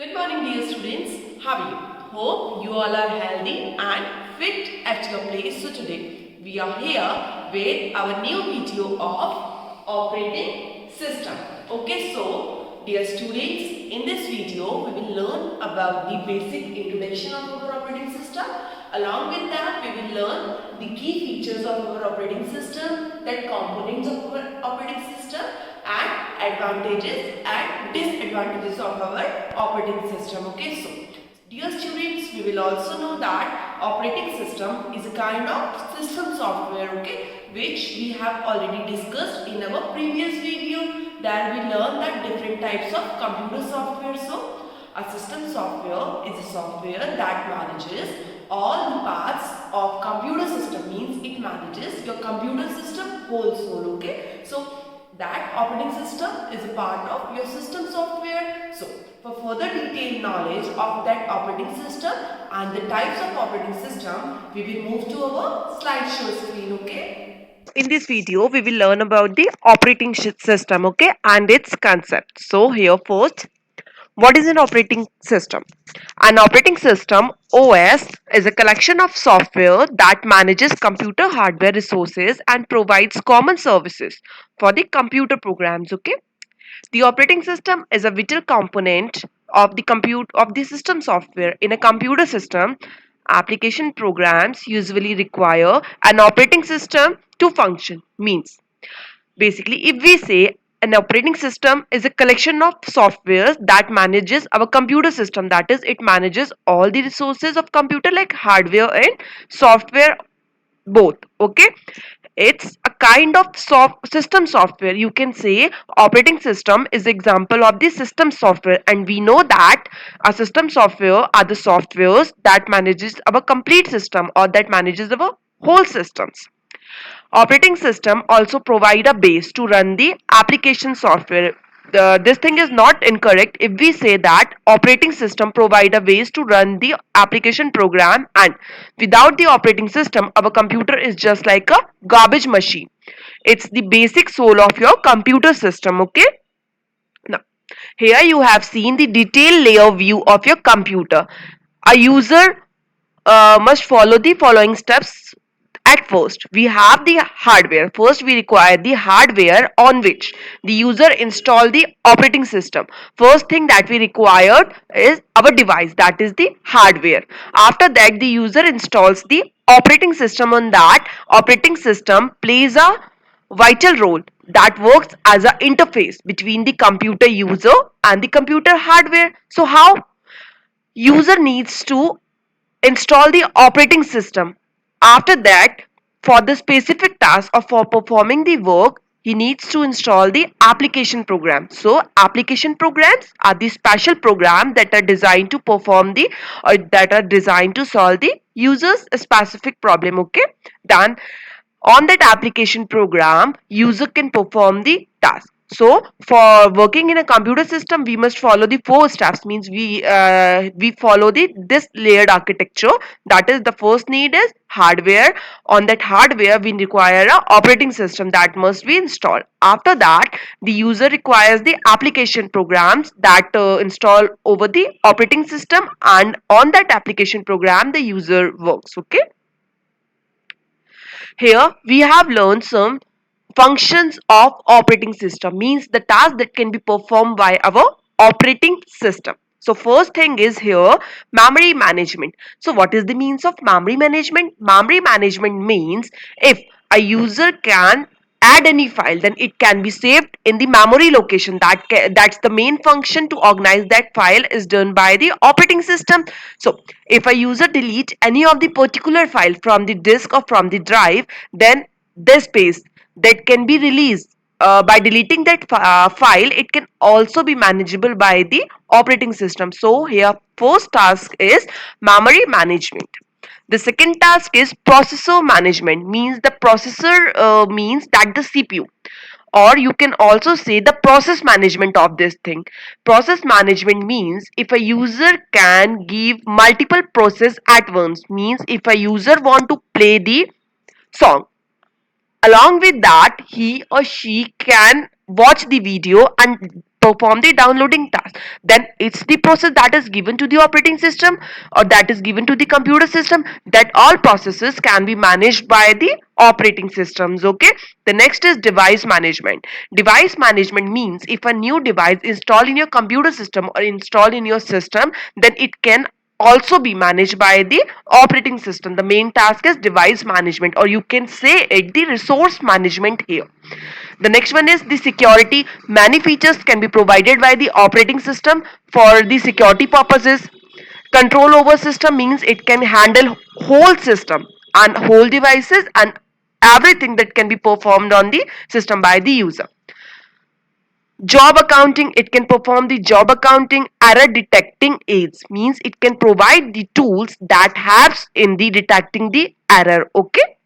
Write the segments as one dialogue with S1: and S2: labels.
S1: Good morning dear students, how are you? Hope you all are healthy and fit at your place. So today we are here with our new video of operating system. Okay, so dear students, in this video we will learn about the basic introduction of our operating system. Along with that, we will learn the key features of our operating system, that components of our operating system, and advantages and disadvantages of our operating system. Okay, so dear students, we will also know that operating system is a kind of system software, okay, which we have already discussed in our previous video. There we learned that different types of computer software. So a system software is a software that manages all the parts of computer system, means it manages your computer system whole soul, okay. So that operating system is a part of your system software. So for further detailed knowledge of that operating system and the types of operating system, we will move to our slideshow screen, okay. In this video, we will learn about the operating system, okay, and its concept. So here first, what is an operating system? An operating system, OS, is a collection of software that manages computer hardware resources and provides common services for the computer programs. Okay, the operating system is a vital component of the system software. In a computer system, application programs usually require an operating system to function. Means basically, if we say an operating system is a collection of softwares that manages our computer system, that is, it manages all the resources of computer like hardware and software both. Okay, it's a kind of system software. You can say operating system is example of the system software, and we know that a system software are the softwares that manages our complete system or that manages our whole systems. Operating system also provide a base to run the application software. This thing is not incorrect if we say that operating system provide a ways to run the application program, and without the operating system our computer is just like a garbage machine. It's the basic soul of your computer system. Okay, now here you have seen the detailed layer view of your computer. A user must follow the following steps. At first, we have the hardware. First, we require the hardware on which the user install the operating system. First thing that we required is our device, that is the hardware. After that, the user installs the operating system. On that operating system plays a vital role that works as an interface between the computer user and the computer hardware. So how user needs to install the operating system. After that, for the specific task or for performing the work, he needs to install the application program. So application programs are the special program that are designed to perform the or that are designed to solve the user's specific problem. Okay, then on that application program user can perform the task. So for working in a computer system we must follow the four steps. Means we follow the this layered architecture. That is, the first need is hardware. On that hardware we require a operating system that must be installed. After that, the user requires the application programs that install over the operating system, and on that application program the user works. Okay, here we have learned some functions of operating system, means the task that can be performed by our operating system. So first thing is here memory management. So what is the means of memory management? Memory management means if a user can add any file, then it can be saved in the memory location. That's the main function. To organize that file is done by the operating system. So if a user delete any of the particular file from the disk or from the drive, then this space that can be released by deleting that file, it can also be manageable by the operating system. So here first task is memory management. The second task is processor management. Means the processor means that the CPU, or you can also say the process management of this thing. Process management means if a user can give multiple process at once. Means if a user want to play the song, along with that he or she can watch the video, and perform the downloading task, then it's the process that is given to the operating system or that is given to the computer system. That all processes can be managed by the operating systems. Okay, the next is device management. Device management means if a new device installed in your computer system or installed in your system, then it can also be managed by the operating system. The main task is device management, or you can say it the resource management here. The next one is the security. Many features can be provided by the operating system for the security purposes. Control over system means it can handle whole system and whole devices and everything that can be performed on the system by the user. Job accounting, it can perform the job accounting. Error detecting aids means it can provide the tools that helps in the detecting the error. Okay,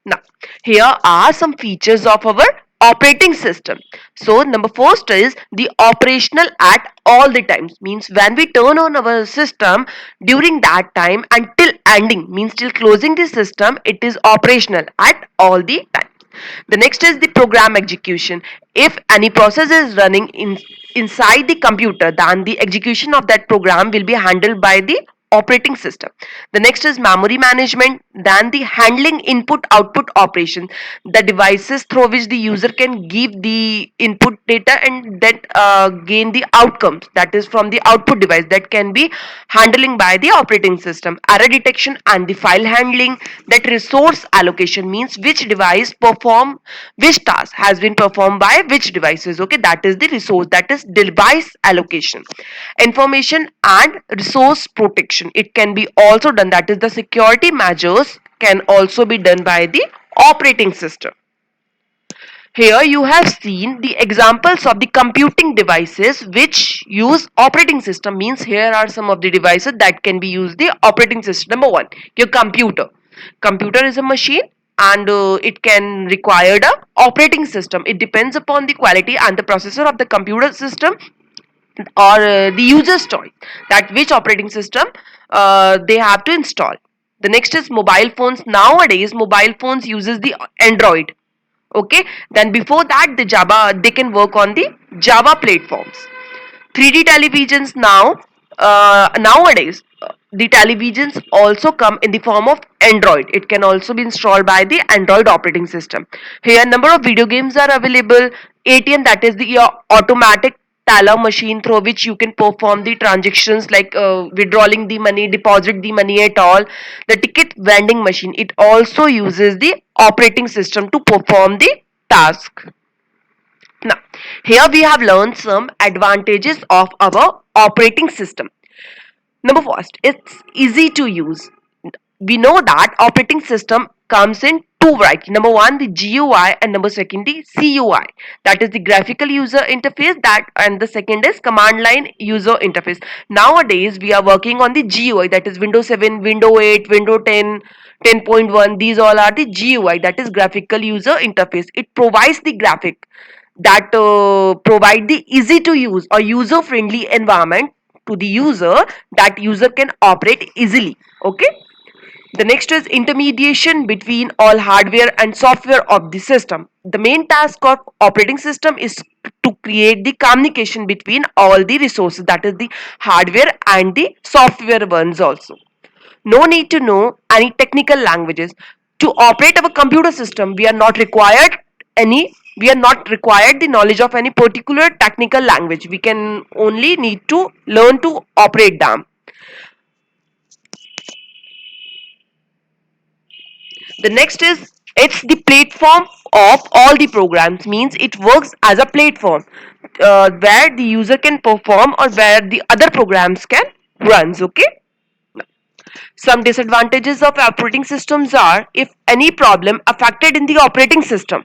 S1: now here are some features of our operating system. So number first is the operational at all the times, means when we turn on our system, during that time until ending, means till closing the system, it is operational at all the time. The next is the program execution. If any process is running inside the computer, then the execution of that program will be handled by the operating system. The next is memory management, then the handling input output operation, the devices through which the user can give the input data and that gain the outcomes, that is from the output device, that can be handling by the operating system. Error detection and the file handling, that resource allocation means which device perform which task has been performed by which devices. Okay, that is the resource, that is device allocation. Information and resource protection, it can be also done, that is the security measures can also be done by the operating system. Here you have seen the examples of the computing devices which use operating system, means here are some of the devices that can be used the operating system. Number one, your computer. Computer is a machine and it can require the operating system. It depends upon the quality and the processor of the computer system or the user's choice that which operating system they have to install. The next is mobile phones. Nowadays mobile phones uses the Android. Okay, then before that the Java, they can work on the Java platforms. 3D televisions now, nowadays the televisions also come in the form of Android. It can also be installed by the Android operating system. Here number of video games are available. ATM, that is the automatic teller machine through which you can perform the transactions like withdrawing the money, deposit the money at all. The ticket vending machine, it also uses the operating system to perform the task. Now, here we have learned some advantages of our operating system. Number first, it's easy to use. We know that operating system comes in two varieties. Number one, the GUI, and number second, the CUI. That is the graphical user interface. That and the second is command line user interface. Nowadays, we are working on the GUI. That is Windows 7, Windows 8, Windows 10. 10.1, these all are the GUI, that is graphical user interface. It provides the graphic that provide the easy to use or user friendly environment to the user, that user can operate easily. Okay, the next is intermediation between all hardware and software of the system. The main task of operating system is to create the communication between all the resources, that is the hardware and the software ones also. No need to know any technical languages. To operate our computer system, we are not required the knowledge of any particular technical language. We can only need to learn to operate them. The next is it's the platform of all the programs, means it works as a platform where the user can perform or where the other programs can runs. Okay, some disadvantages of operating systems are if any problem affected in the operating system,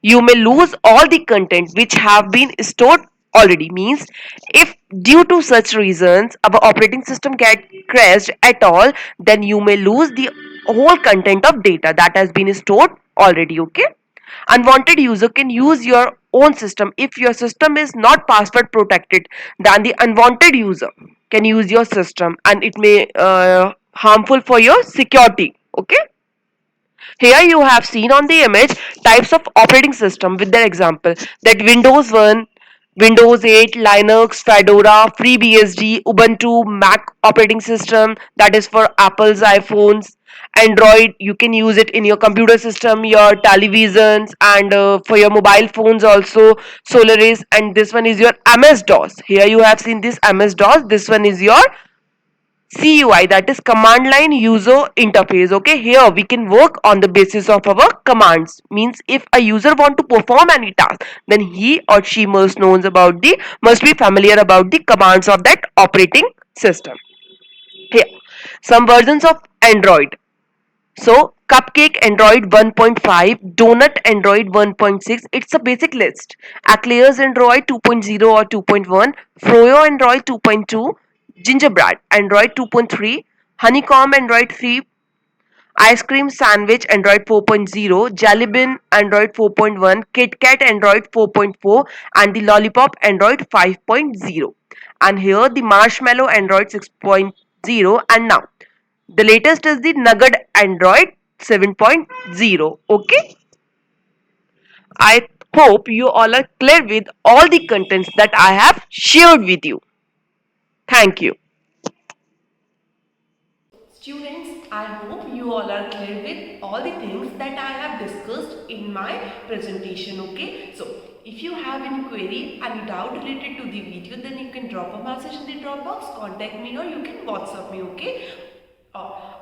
S1: you may lose all the content which have been stored already, means if due to such reasons our operating system get crashed at all, then you may lose the whole content of data that has been stored already. Okay, unwanted user can use your own system. If your system is not password protected, then the unwanted user can use your system and it may harmful for your security. Okay, here you have seen on the image types of operating system with their example, that Windows 1,
S2: Windows 8, Linux, Fedora, FreeBSD, Ubuntu, Mac operating system, that is for Apple's iPhones. Android, you can use it in your computer system, your televisions, and for your mobile phones also. Solaris, and this one is your MS-DOS. Here you have seen this MS-DOS. This one is your CUI, that is command line user interface. Okay, here we can work on the basis of our commands. Means if a user want to perform any task, then he or she must be familiar about the commands of that operating system. Here, some versions of Android. So, Cupcake Android 1.5, Donut Android 1.6, it's a basic list. Eclairs Android 2.0 or 2.1, Froyo Android 2.2, Gingerbread Android 2.3, Honeycomb Android 3, Ice Cream Sandwich Android 4.0, Jellybin Android 4.1, KitKat Android 4.4, and the Lollipop Android 5.0. And here the Marshmallow Android 6.0, and now the latest is the Nugget Android 7.0. Okay, I hope you all are clear with all the contents that I have shared with you. Thank you.
S1: Students, I hope you all are clear with all the things that I have discussed in my presentation. Okay, so if you have any query, any doubt related to the video, then you can drop a message in the drop box, contact me, or you can WhatsApp me. Okay.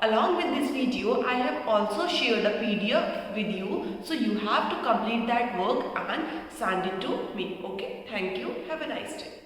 S1: Along with this video, I have also shared a PDF with you, so you have to complete that work and send it to me. Okay, thank you. Have a nice day.